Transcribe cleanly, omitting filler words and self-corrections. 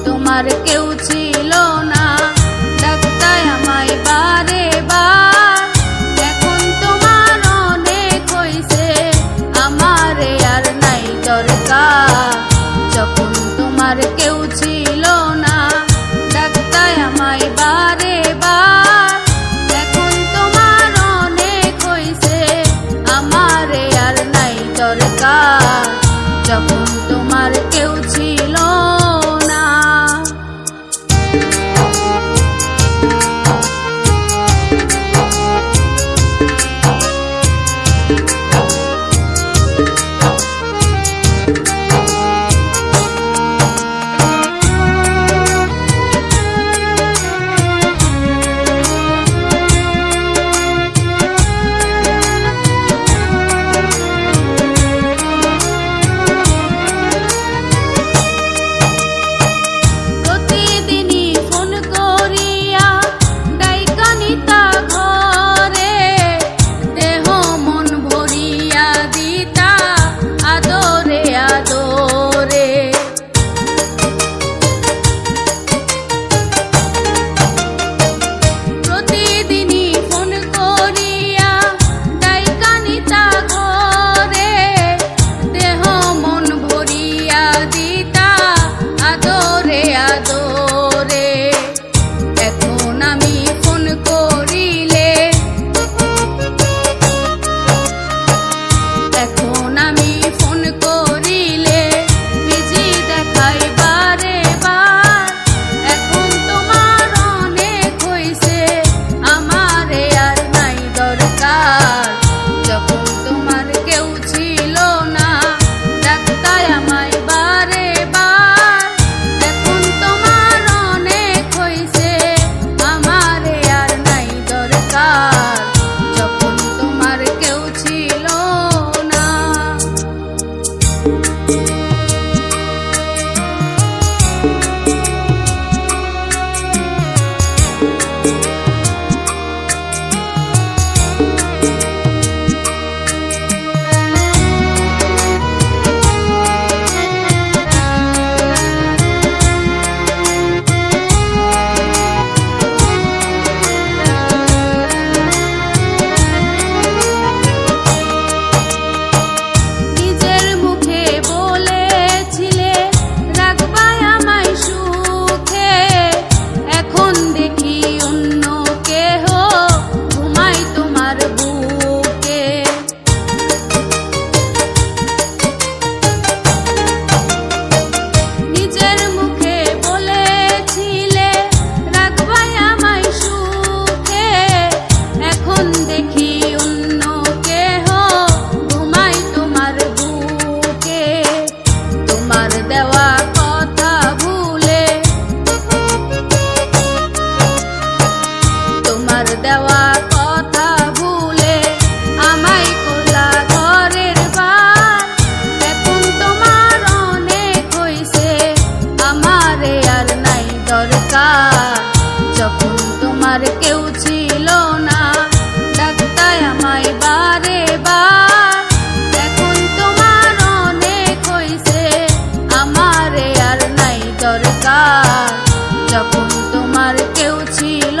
তোমার কেউ ছিল না, ডাকতাই আমায় বারে বার। এখন তোমার অনেক হইছে, আমারে আর নাই দরকার। যখন তোমার কেউ ছিল না, ডাকতাই আমায় বারে বার। এখন তোমার অনেক হইছে, আমারে আর নাই দরকার। যখন তোমার কেউ ছিল না। দেওয়া কথা ভুলে আমায় করলা ঘরের বার। এখন তোমার অনেক হইছে, আমারে আর নাই দরকার। যখন তোমার কেউ ছিল না, ডাকতাই আমায় বারে বার। এখন তোমার অনেক হইছে, আমারে আর নাই দরকার। যখন তোমার কেউ ছিল